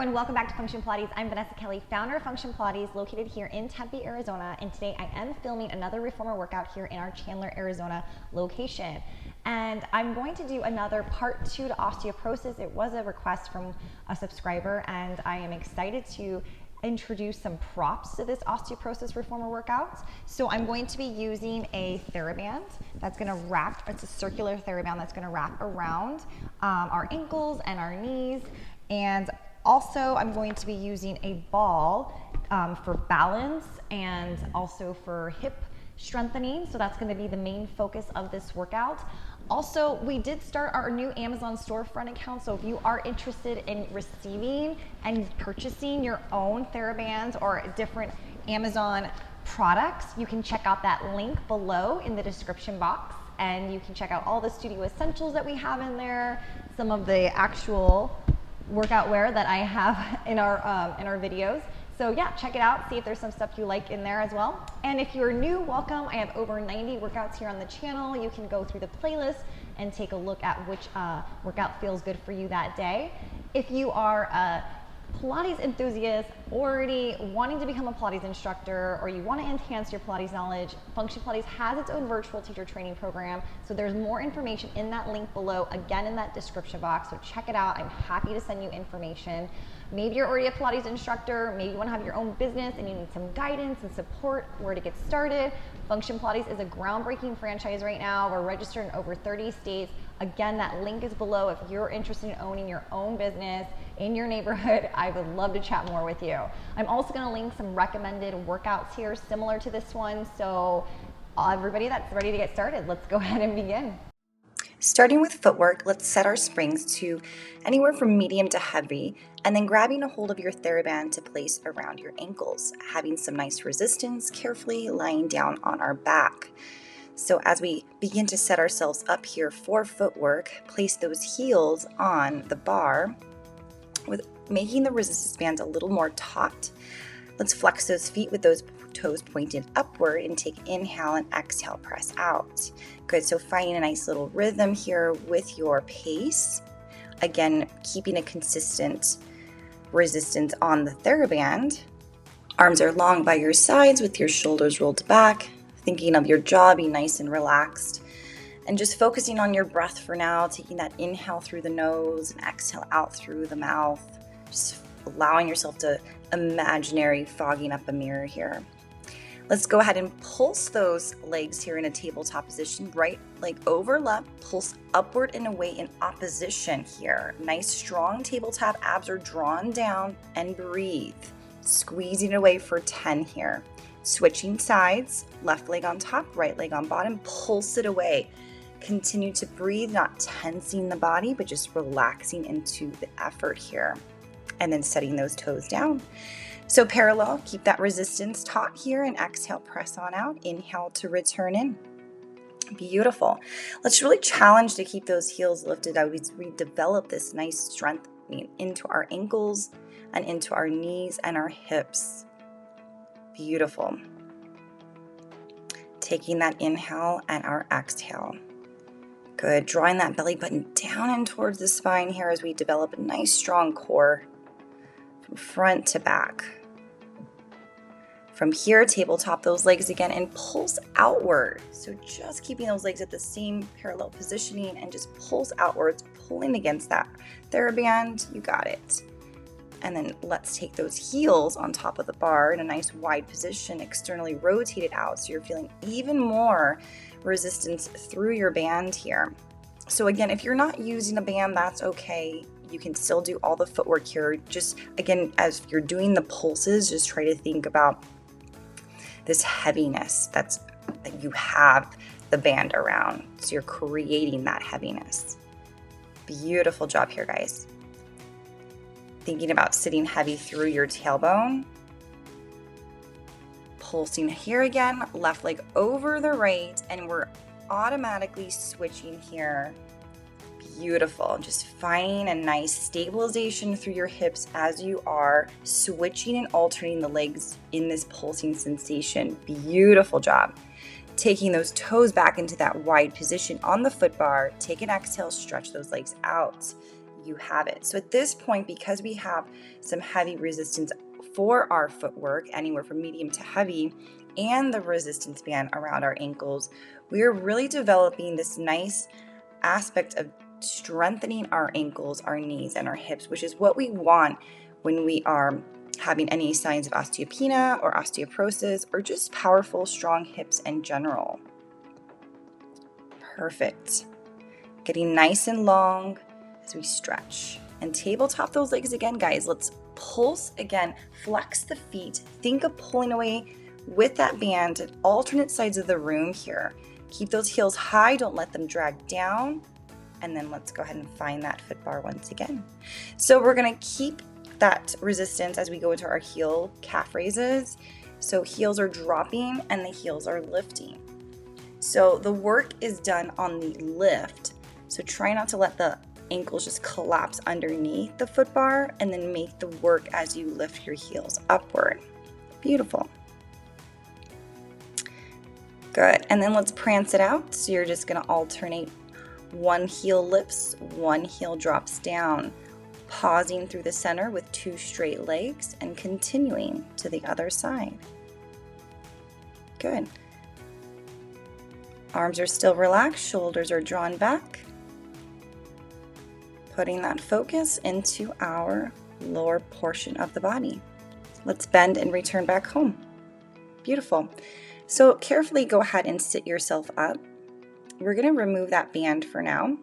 everyone, welcome back to Function Pilates. I'm Vanessa Kelly, founder of Function Pilates, located here in Tempe, Arizona, and today I am filming another reformer workout here in our Chandler, Arizona location. And I'm going to do another part 2 to osteoporosis. It was a request from a subscriber, and I am excited to introduce some props to this osteoporosis reformer workout. So I'm going to be using a TheraBand that's going to wrap, it's a circular TheraBand that's going to wrap around our ankles and our knees. And also I'm going to be using a ball for balance and also for hip strengthening. So that's going to be the main focus of this workout. Also, we did start our new Amazon storefront account, so if you are interested in receiving and purchasing your own TheraBands or different Amazon products, you can check out that link below in the description box, and you can check out all the studio essentials that we have in there, some of the actual workout wear that I have in our videos. So yeah, check it out, see if there's some stuff you like in there as well. And if you're new, welcome. I have over 90 workouts here on the channel. You can go through the playlist and take a look at which workout feels good for you that day. If you are a Pilates enthusiast, already wanting to become a Pilates instructor, or you want to enhance your Pilates knowledge, Function Pilates has its own virtual teacher training program. So there's more information in that link below, again in that description box. So check it out. I'm happy to send you information. Maybe you're already a Pilates instructor, maybe you want to have your own business and you need some guidance and support where to get started. Function Pilates is a groundbreaking franchise right now. We're registered in over 30 states. Again, that link is below if you're interested in owning your own business in your neighborhood. I would love to chat more with you. I'm also going to link some recommended workouts here similar to this one. So everybody that's ready to get started, let's go ahead and begin. Starting with footwork, let's set our springs to anywhere from medium to heavy, and then grabbing a hold of your TheraBand to place around your ankles, having some nice resistance, carefully lying down on our back. So as we begin to set ourselves up here for footwork, place those heels on the bar, with making the resistance band a little more taut. Let's flex those feet with those toes pointed upward and take inhale and exhale, press out. Good, so finding a nice little rhythm here with your pace. Again, keeping a consistent resistance on the TheraBand. Arms are long by your sides with your shoulders rolled back, thinking of your jaw being nice and relaxed. And just focusing on your breath for now, taking that inhale through the nose and exhale out through the mouth. Just allowing yourself to imaginary fogging up a mirror here. Let's go ahead and pulse those legs here in a tabletop position. Right leg over left, pulse upward and away in opposition here. Nice strong tabletop, abs are drawn down, and breathe. Squeezing away for 10 here. Switching sides, left leg on top, right leg on bottom, pulse it away. Continue to breathe, not tensing the body, but just relaxing into the effort here. And then setting those toes down. So parallel, keep that resistance taut here, and exhale, press on out. Inhale to return in. Beautiful. Let's really challenge to keep those heels lifted as we develop this nice strength into our ankles and into our knees and our hips. Beautiful. Taking that inhale and our exhale. Good. Drawing that belly button down and towards the spine here as we develop a nice strong core from front to back. From here, tabletop those legs again and pulse outward. So just keeping those legs at the same parallel positioning and just pulse outwards, pulling against that TheraBand. You got it. And then let's take those heels on top of the bar in a nice wide position, externally rotated out so you're feeling even more resistance through your band here. So again, if you're not using a band, that's okay. You can still do all the footwork here. Just again, as you're doing the pulses, just try to think about this heaviness that you have the band around. So you're creating that heaviness. Beautiful job here, guys. Thinking about sitting heavy through your tailbone. Pulsing here again, left leg over the right, and we're automatically switching here. Beautiful. Just finding a nice stabilization through your hips as you are switching and alternating the legs in this pulsing sensation. Beautiful job. Taking those toes back into that wide position on the foot bar. Take an exhale, stretch those legs out. you have it. So at this point, because we have some heavy resistance for our footwork, anywhere from medium to heavy, and the resistance band around our ankles, we are really developing this nice aspect of strengthening our ankles, our knees, and our hips, which is what we want when we are having any signs of osteopenia or osteoporosis, or just powerful, strong hips in general. Perfect. Getting nice and long as we stretch. And tabletop those legs again, guys. Let's pulse again, flex the feet. Think of pulling away with that band at alternate sides of the room here. Keep those heels high, don't let them drag down. And then let's go ahead and find that foot bar once again. So we're gonna keep that resistance as we go into our heel calf raises. So heels are dropping and the heels are lifting. So the work is done on the lift. So try not to let the ankles just collapse underneath the foot bar, and then make the work as you lift your heels upward. Beautiful. Good. And then let's prance it out. So you're just going to alternate. One heel lifts, one heel drops down, pausing through the center with 2 straight legs and continuing to the other side. Good. Arms are still relaxed, shoulders are drawn back. Putting that focus into our lower portion of the body. Let's bend and return back home. Beautiful. So carefully go ahead and sit yourself up. We're going to remove that band for now,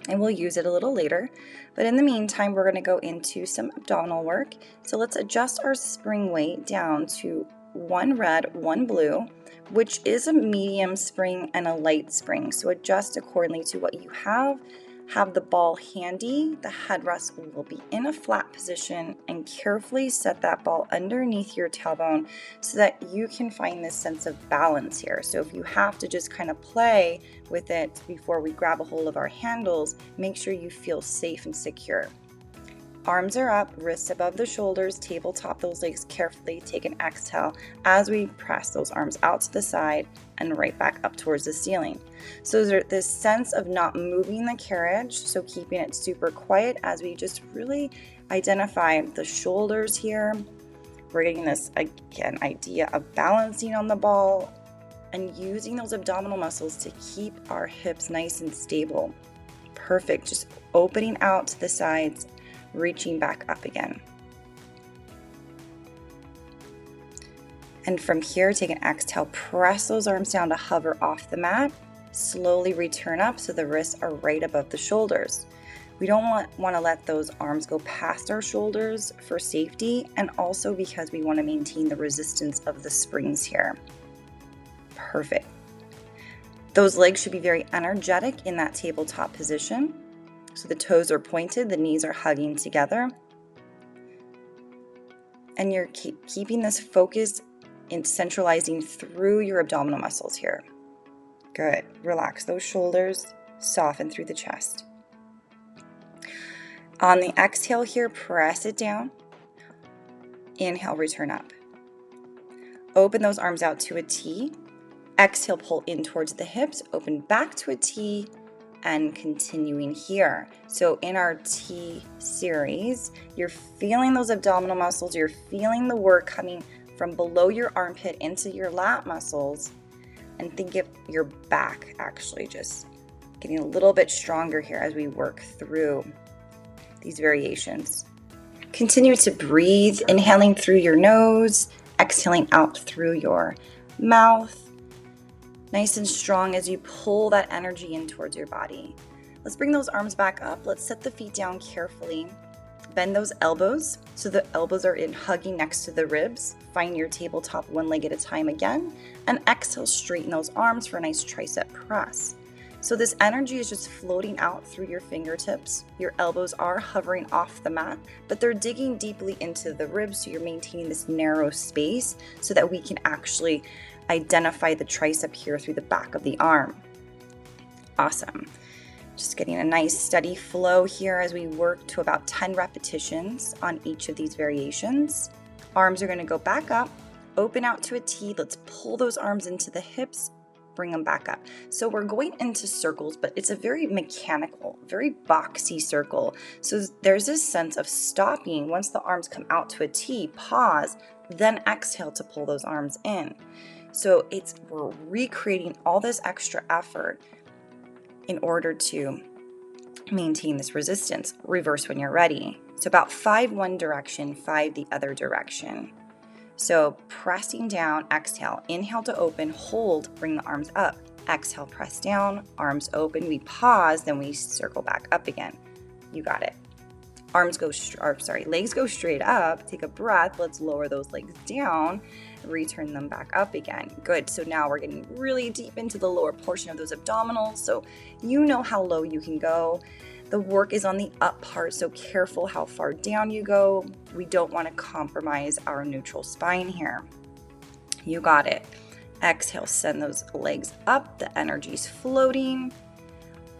and we'll use it a little later. But in the meantime, we're going to go into some abdominal work. So let's adjust our spring weight down to 1 red, 1 blue, which is a medium spring and a light spring. So adjust accordingly to what you have. Have the ball handy. The headrest will be in a flat position, and carefully set that ball underneath your tailbone so that you can find this sense of balance here. So if you have to just kind of play with it before we grab a hold of our handles, make sure you feel safe and secure. Arms are up, wrists above the shoulders, tabletop those legs carefully. Take an exhale as we press those arms out to the side and right back up towards the ceiling. So there's this sense of not moving the carriage, so keeping it super quiet as we just really identify the shoulders here. We're getting this, again, idea of balancing on the ball and using those abdominal muscles to keep our hips nice and stable. Perfect, just opening out to the sides, reaching back up again. And from here, take an exhale, press those arms down to hover off the mat. Slowly return up so the wrists are right above the shoulders. We don't want to let those arms go past our shoulders for safety, and also because we want to maintain the resistance of the springs here. Perfect. Those legs should be very energetic in that tabletop position. So the toes are pointed, the knees are hugging together. And you're keeping this focus in centralizing through your abdominal muscles here. Good. Relax those shoulders, soften through the chest. On the exhale here, press it down. Inhale, return up. Open those arms out to a T. Exhale, pull in towards the hips, open back to a T, and continuing here. So in our T series, you're feeling those abdominal muscles, you're feeling the work coming from below your armpit into your lat muscles, and think of your back actually just getting a little bit stronger here as we work through these variations. Continue to breathe, inhaling through your nose, exhaling out through your mouth. Nice and strong as you pull that energy in towards your body. Let's bring those arms back up. Let's set the feet down carefully. Bend those elbows so the elbows are in hugging next to the ribs. Find your tabletop one leg at a time again. And exhale, straighten those arms for a nice tricep press. So this energy is just floating out through your fingertips. Your elbows are hovering off the mat, but they're digging deeply into the ribs, so you're maintaining this narrow space so that we can actually identify the tricep here through the back of the arm. Awesome. Just getting a nice steady flow here as we work to about 10 repetitions on each of these variations. Arms are going to go back up, open out to a T. Let's pull those arms into the hips, bring them back up. So we're going into circles, but it's a very mechanical, very boxy circle. So there's this sense of stopping once the arms come out to a T, pause, then exhale to pull those arms in. So we're recreating all this extra effort in order to maintain this resistance. Reverse when you're ready. So about 5 one direction, 5 the other direction. So pressing down, exhale, inhale to open, hold, bring the arms up. Exhale, press down, arms open, we pause, then we circle back up again. You got it. Legs go straight up, take a breath, let's lower those legs down, return them back up again. Good, so now we're getting really deep into the lower portion of those abdominals, so you know how low you can go. The work is on the up part, so careful how far down you go. We don't want to compromise our neutral spine here. You got it. Exhale, send those legs up, the energy's floating,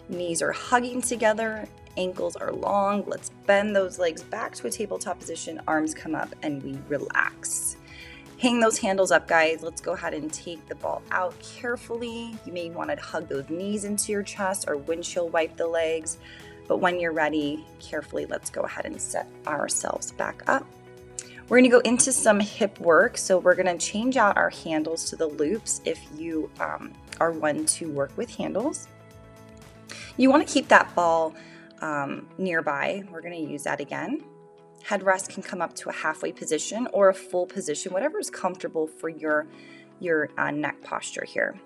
knees are hugging together, ankles are long. Let's bend those legs back to a tabletop position, arms come up, and we relax. Hang those handles up, guys. Let's go ahead and take the ball out carefully. You may want to hug those knees into your chest or windshield wipe the legs. But when you're ready, carefully, let's go ahead and set ourselves back up. We're going to go into some hip work. So we're going to change out our handles to the loops if you are one to work with handles. You want to keep that ball nearby. We're going to use that again. Headrest can come up to a halfway position or a full position, whatever is comfortable for your neck posture here.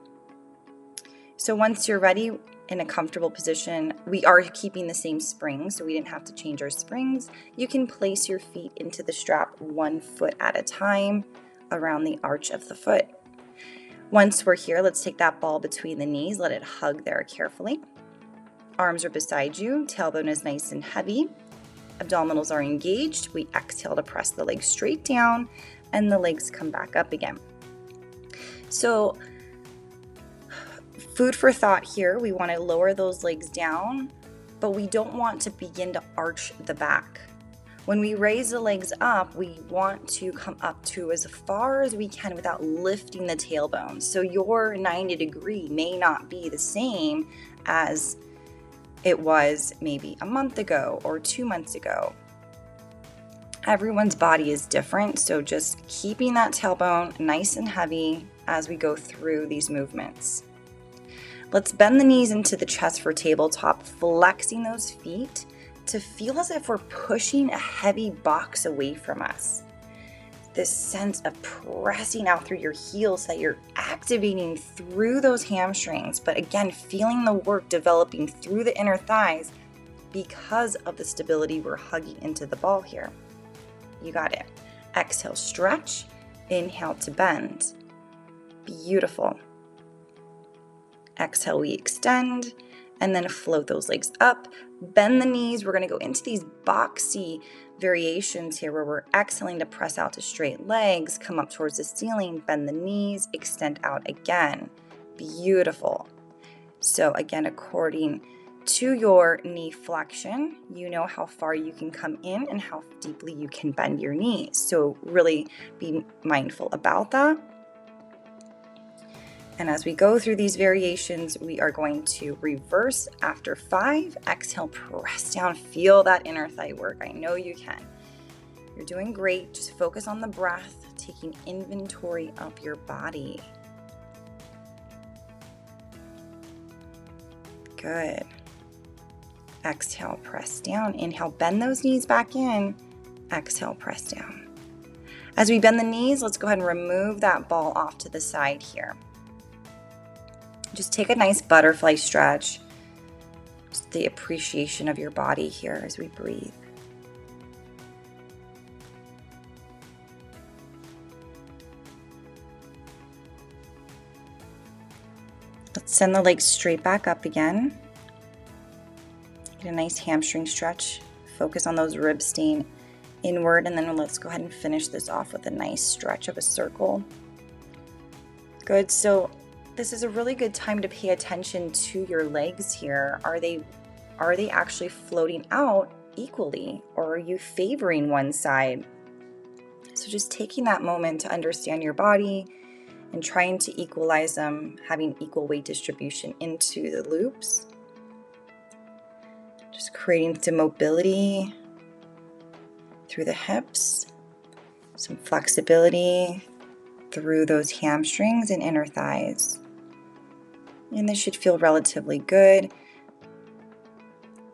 So once you're ready in a comfortable position, we are keeping the same springs, so we didn't have to change our springs. You can place your feet into the strap 1 foot at a time around the arch of the foot. Once we're here, let's take that ball between the knees, let it hug there carefully. Arms are beside you, tailbone is nice and heavy. Abdominals are engaged. We exhale to press the legs straight down and the legs come back up again. So food for thought here, we want to lower those legs down, but we don't want to begin to arch the back. When we raise the legs up, we want to come up to as far as we can without lifting the tailbone. So your 90 degree may not be the same as it was maybe a month ago or 2 months ago. Everyone's body is different, so just keeping that tailbone nice and heavy as we go through these movements. Let's bend the knees into the chest for tabletop, flexing those feet to feel as if we're pushing a heavy box away from us. This sense of pressing out through your heels that you're activating through those hamstrings, but again, feeling the work developing through the inner thighs because of the stability we're hugging into the ball here. You got it. Exhale, stretch. Inhale to bend. Beautiful. Exhale, we extend, and then float those legs up. Bend the knees. We're going to go into these boxy variations here where we're exhaling to press out to straight legs, come up towards the ceiling, bend the knees, extend out again. Beautiful. So again, according to your knee flexion, you know how far you can come in and how deeply you can bend your knees. So really be mindful about that. And as we go through these variations, we are going to reverse after 5. Exhale, press down, feel that inner thigh work. I know you can. You're doing great. Just focus on the breath, taking inventory of your body. Good. Exhale, press down. Inhale, bend those knees back in. Exhale, press down. As we bend the knees, let's go ahead and remove that ball off to the side here. Just take a nice butterfly stretch. Just the appreciation of your body here as we breathe. Let's send the legs straight back up again. Get a nice hamstring stretch. Focus on those ribs staying inward, and then let's go ahead and finish this off with a nice stretch of a circle. Good. So this is a really good time to pay attention to your legs here. Are they actually floating out equally, or are you favoring one side? So just taking that moment to understand your body and trying to equalize them, having equal weight distribution into the loops. Just creating some mobility through the hips, some flexibility through those hamstrings and inner thighs. And this should feel relatively good.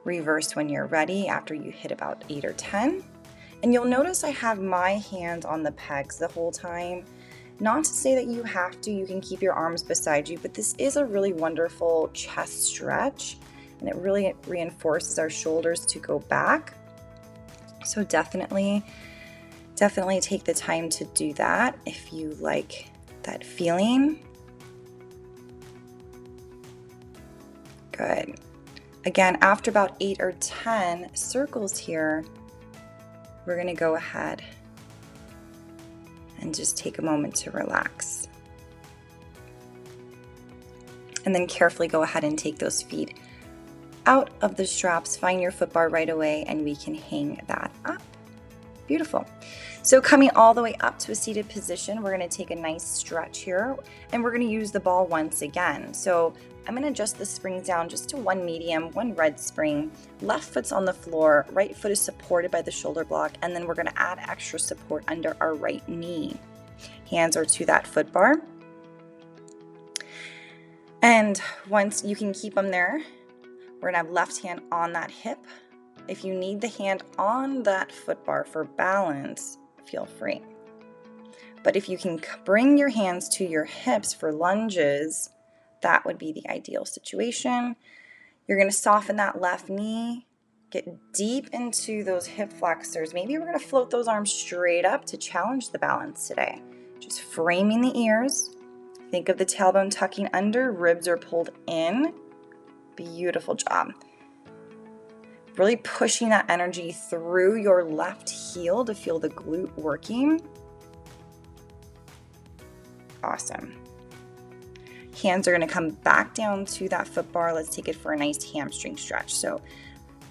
Reverse when you're ready after you hit about 8 or 10. And you'll notice I have my hands on the pegs the whole time. Not to say that you have to, you can keep your arms beside you, but this is a really wonderful chest stretch, and it really reinforces our shoulders to go back. So definitely take the time to do that if you like that feeling. Good. Again, after about 8 or 10 circles here, we're going to go ahead and just take a moment to relax. And then carefully go ahead and take those feet out of the straps, find your foot bar right away, and we can hang that up. Beautiful. So coming all the way up to a seated position, we're going to take a nice stretch here, and we're going to use the ball once again. So I'm going to adjust the springs down just to one medium, one red spring. Left foot's on the floor, right foot is supported by the shoulder block, and then we're going to add extra support under our right knee. Hands are to that foot bar. And once you can keep them there, we're going to have left hand on that hip. If you need the hand on that foot bar for balance, feel free. But if you can bring your hands to your hips for lunges, that would be the ideal situation. You're going to soften that left knee, get deep into those hip flexors. Maybe we're going to float those arms straight up to challenge the balance today. Just framing the ears. Think of the tailbone tucking under, ribs are pulled in. Beautiful job. Really pushing that energy through your left heel to feel the glute working. Awesome. Hands are going to come back down to that foot bar. Let's take it for a nice hamstring stretch. So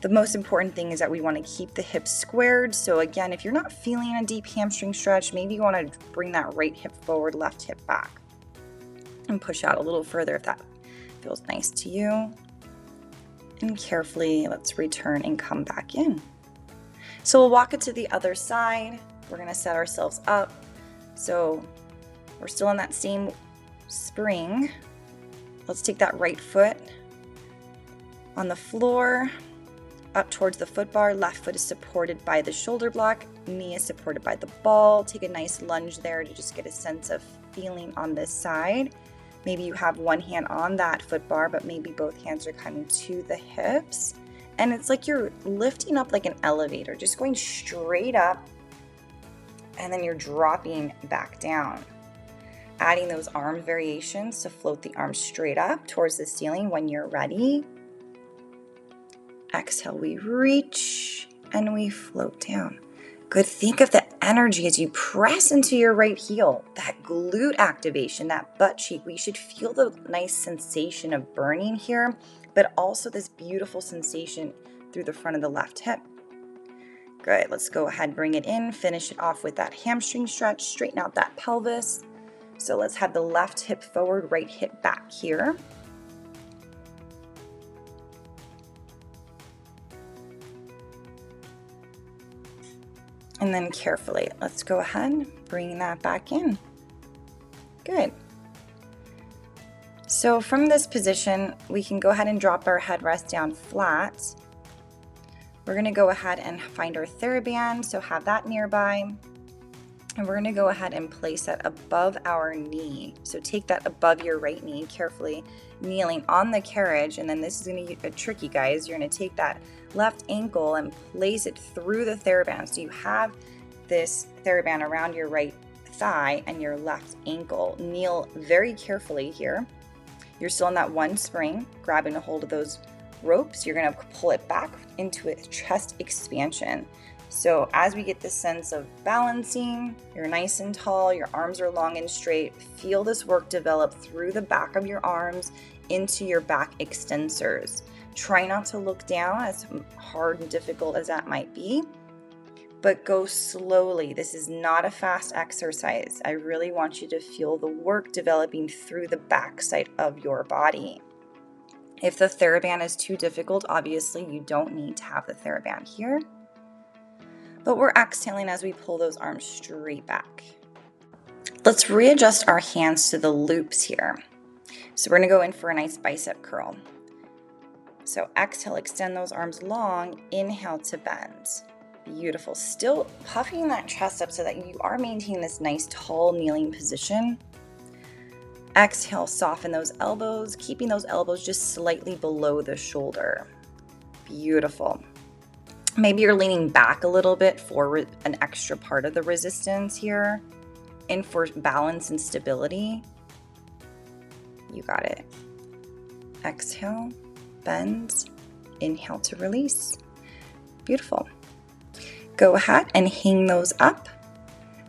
the most important thing is that we want to keep the hips squared. So again, if you're not feeling a deep hamstring stretch, maybe you want to bring that right hip forward, left hip back, and push out a little further if that feels nice to you. And carefully, let's return and come back in. So we'll walk it to the other side. We're going to set ourselves up. So we're still in that same spring. Let's take that right foot on the floor, up towards the foot bar. Left foot is supported by the shoulder block. Knee is supported by the ball. Take a nice lunge there to just get a sense of feeling on this side. Maybe you have one hand on that foot bar, but maybe both hands are coming to the hips. And it's like you're lifting up like an elevator, just going straight up, and then you're dropping back down. Adding those arm variations to float the arms straight up towards the ceiling when you're ready. Exhale, we reach and we float down. Good. Think of the energy as you press into your right heel, that glute activation, that butt cheek. We should feel the nice sensation of burning here, but also this beautiful sensation through the front of the left hip. Good. Let's go ahead, bring it in, finish it off with that hamstring stretch, straighten out that pelvis. So let's have the left hip forward, right hip back here. And then carefully, let's go ahead, bring that back in. Good. So from this position, we can go ahead and drop our headrest down flat. We're going to go ahead and find our TheraBand, so have that nearby. And we're going to go ahead and place that above our knee. So take that above your right knee, carefully kneeling on the carriage. And then this is going to get tricky, guys. You're going to take that left ankle and place it through the TheraBand. So you have this TheraBand around your right thigh and your left ankle. Kneel very carefully here. You're still in that one spring, grabbing a hold of those ropes. You're going to pull it back into a chest expansion. So as we get this sense of balancing, you're nice and tall, your arms are long and straight. Feel this work develop through the back of your arms into your back extensors. Try not to look down, as hard and difficult as that might be, but go slowly. This is not a fast exercise. I really want you to feel the work developing through the backside of your body. If the TheraBand is too difficult, obviously you don't need to have the TheraBand here. But we're exhaling as we pull those arms straight back. Let's readjust our hands to the loops here. So we're gonna go in for a nice bicep curl. So exhale, extend those arms long, inhale to bend. Beautiful. Still puffing that chest up so that you are maintaining this nice tall kneeling position. Exhale, soften those elbows, keeping those elbows just slightly below the shoulder. Beautiful. Maybe you're leaning back a little bit for an extra part of the resistance here and for balance and stability. You got it. Exhale, bend, inhale to release. Beautiful. Go ahead and hang those up.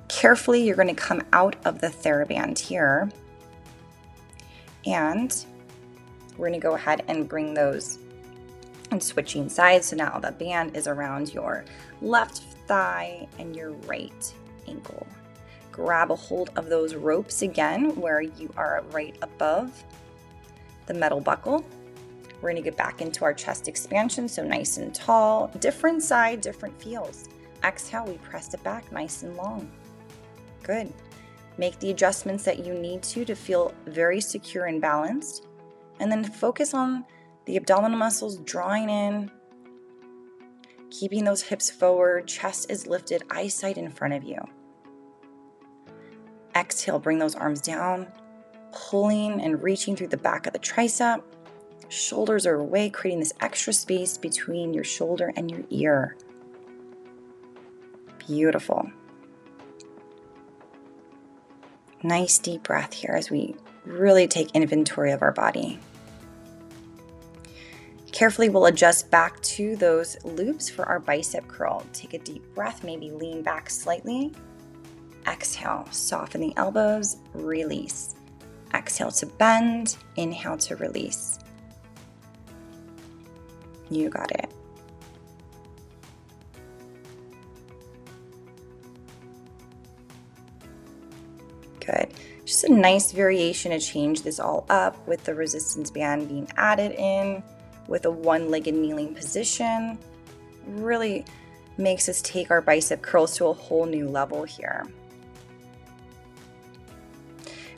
Carefully, you're going to come out of the TheraBand here. And we're going to go ahead and bring those and switching sides. So now the band is around your left thigh and your right ankle. Grab a hold of those ropes again where you are right above the metal buckle. We're going to get back into our chest expansion, so nice and tall. Different side, different feels. Exhale, we press it back nice and long. Good. Make the adjustments that you need to feel very secure and balanced. And then focus on the abdominal muscles drawing in, keeping those hips forward, chest is lifted, eyesight in front of you. Exhale, bring those arms down, pulling and reaching through the back of the tricep. Shoulders are away, creating this extra space between your shoulder and your ear. Beautiful. Nice deep breath here as we really take inventory of our body. Carefully, we'll adjust back to those loops for our bicep curl. Take a deep breath, maybe lean back slightly. Exhale, soften the elbows, release. Exhale to bend, inhale to release. You got it. Good. Just a nice variation to change this all up with the resistance band being added in with a one-legged kneeling position. Really makes us take our bicep curls to a whole new level here.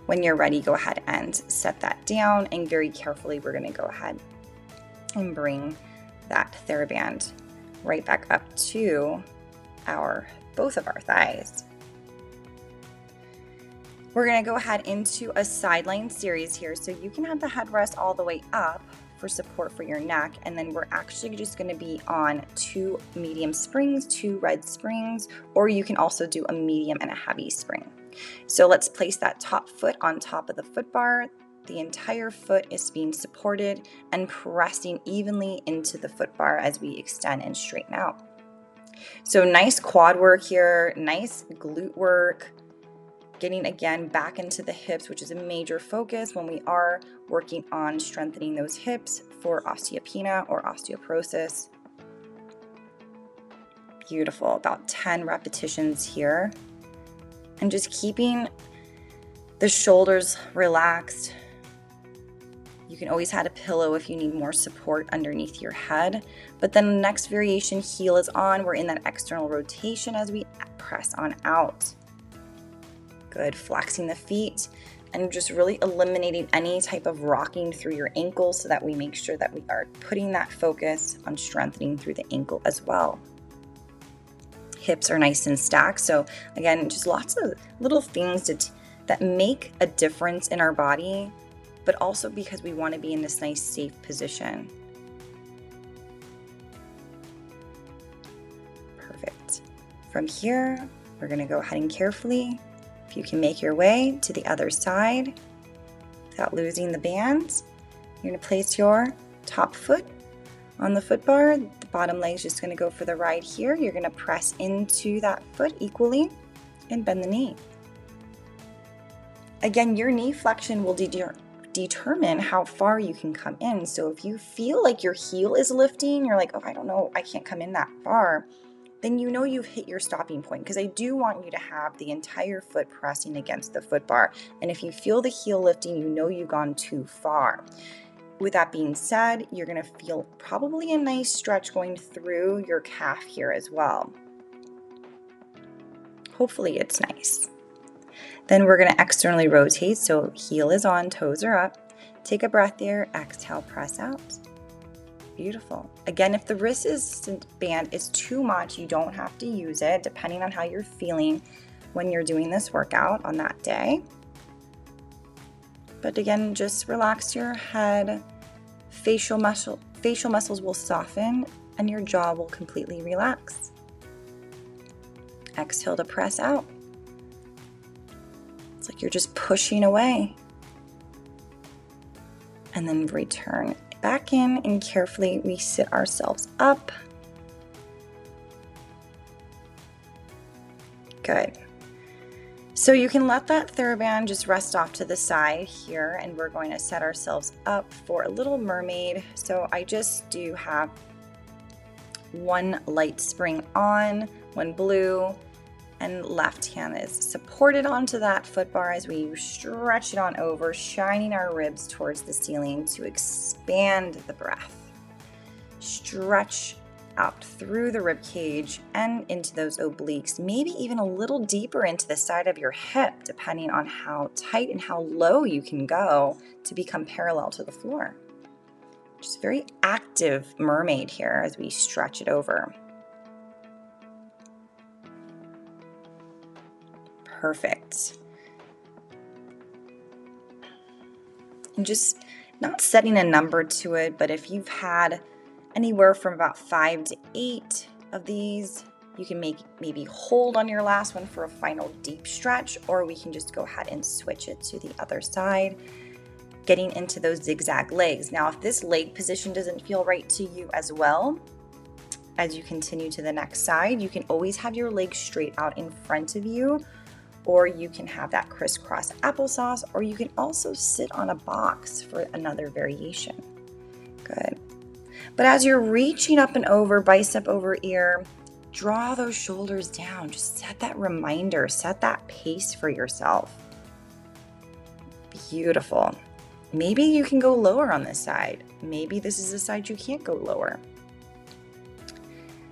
When you're ready, go ahead and set that down, and very carefully we're going to go ahead and bring that TheraBand right back up to both of our thighs. We're going to go ahead into a sideline series here, so you can have the headrest all the way up for support for your neck, and then we're actually just going to be on 2 medium springs, 2 red springs, or you can also do a medium and a heavy spring. So let's place that top foot on top of the foot bar. The entire foot is being supported and pressing evenly into the foot bar as we extend and straighten out. So nice quad work here, nice glute work. Getting again back into the hips, which is a major focus when we are working on strengthening those hips for osteopenia or osteoporosis. Beautiful, about 10 repetitions here. And just keeping the shoulders relaxed. You can always add a pillow if you need more support underneath your head. But then the next variation, heel is on. We're in that external rotation as we press on out. Good, flexing the feet and just really eliminating any type of rocking through your ankles so that we make sure that we are putting that focus on strengthening through the ankle as well. Hips are nice and stacked. So again, just lots of little things that make a difference in our body, but also because we want to be in this nice safe position. Perfect. From here, we're going to go ahead and carefully, if you can make your way to the other side without losing the band, you're going to place your top foot on the foot bar. The bottom leg is just going to go for the ride here. You're going to press into that foot equally and bend the knee. Again, your knee flexion will determine how far you can come in. So if you feel like your heel is lifting, you're like, oh, I don't know, I can't come in that far. then you know you've hit your stopping point, because I do want you to have the entire foot pressing against the foot bar. And if you feel the heel lifting, you know you've gone too far. With that being said, you're going to feel probably a nice stretch going through your calf here as well. Hopefully it's nice. Then we're going to externally rotate, so heel is on, toes are up. Take a breath there, exhale, press out. Beautiful. Again, if the resistance band is too much, you don't have to use it, depending on how you're feeling when you're doing this workout on that day. But again, just relax your head, facial muscles will soften, and your jaw will completely relax. Exhale to press out. It's like you're just pushing away. And then return back in, and carefully we sit ourselves up. Good. So you can let that TheraBand just rest off to the side here, and we're going to set ourselves up for a little mermaid. So I just do have one light spring on, one blue, and left hand is supported onto that foot bar as we stretch it on over, shining our ribs towards the ceiling to expand the breath. Stretch out through the rib cage and into those obliques, maybe even a little deeper into the side of your hip, depending on how tight and how low you can go to become parallel to the floor. Just very active mermaid here as we stretch it over. Perfect. And just not setting a number to it, but if you've had anywhere from about 5 to 8 of these, you can maybe hold on your last one for a final deep stretch, or we can just go ahead and switch it to the other side, getting into those zigzag legs. Now, if this leg position doesn't feel right to you as well, as you continue to the next side, you can always have your legs straight out in front of you, or you can have that crisscross applesauce, or you can also sit on a box for another variation. Good. But as you're reaching up and over, bicep over ear, draw those shoulders down. Just set that reminder, set that pace for yourself. Beautiful. Maybe you can go lower on this side. Maybe this is a side you can't go lower.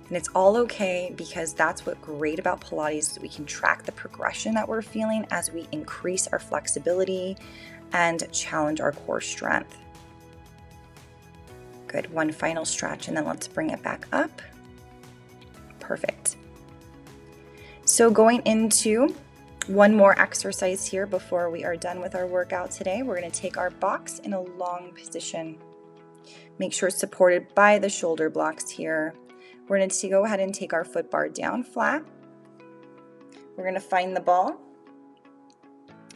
And it's all okay, because that's what's great about Pilates, is we can track the progression that we're feeling as we increase our flexibility and challenge our core strength. Good. One final stretch, and then let's bring it back up. Perfect. So going into one more exercise here before we are done with our workout today, we're going to take our box in a long position. Make sure it's supported by the shoulder blocks here. We're going to go ahead and take our foot bar down flat. We're going to find the ball,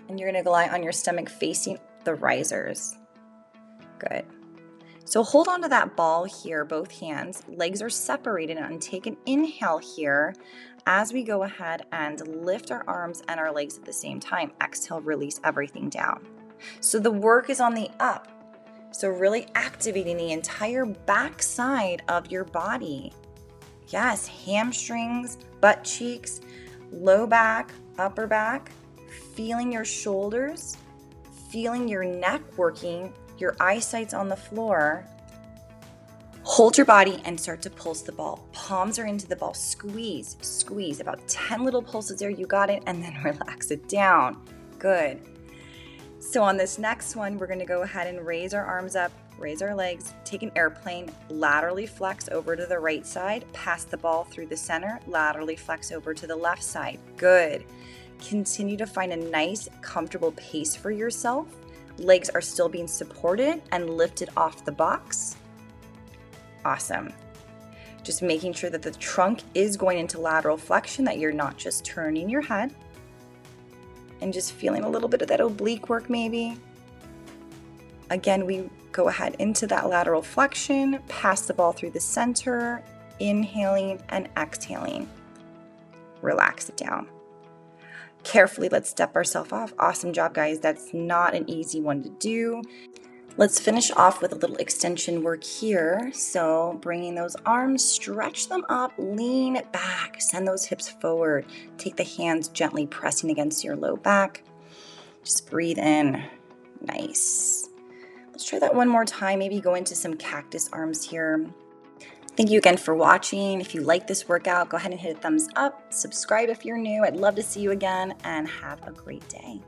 and you're going to lie on your stomach facing the risers. Good. So hold on to that ball here, both hands. Legs are separated, and take an inhale here as we go ahead and lift our arms and our legs at the same time. Exhale, release everything down. So the work is on the up. So really activating the entire back side of your body. Yes, hamstrings, butt cheeks, low back, upper back, feeling your shoulders, feeling your neck working, your eyesight's on the floor. Hold your body and start to pulse the ball. Palms are into the ball. Squeeze, squeeze. About 10 little pulses there. You got it. And then relax it down. Good. So on this next one, we're going to go ahead and raise our arms up, raise our legs, take an airplane, laterally flex over to the right side, pass the ball through the center, laterally flex over to the left side. Good. Continue to find a nice, comfortable pace for yourself. Legs are still being supported and lifted off the box. Awesome. Just making sure that the trunk is going into lateral flexion, that you're not just turning your head. And just feeling a little bit of that oblique work maybe. Again, we go ahead into that lateral flexion, pass the ball through the center, inhaling and exhaling. Relax it down. Carefully, let's step ourselves off. Awesome job, guys. That's not an easy one to do. Let's finish off with a little extension work here. So bringing those arms, stretch them up, lean back, send those hips forward. Take the hands gently pressing against your low back. Just breathe in. Nice. Let's try that one more time. Maybe go into some cactus arms here. Thank you again for watching. If you like this workout, go ahead and hit a thumbs up. Subscribe if you're new. I'd love to see you again, and have a great day.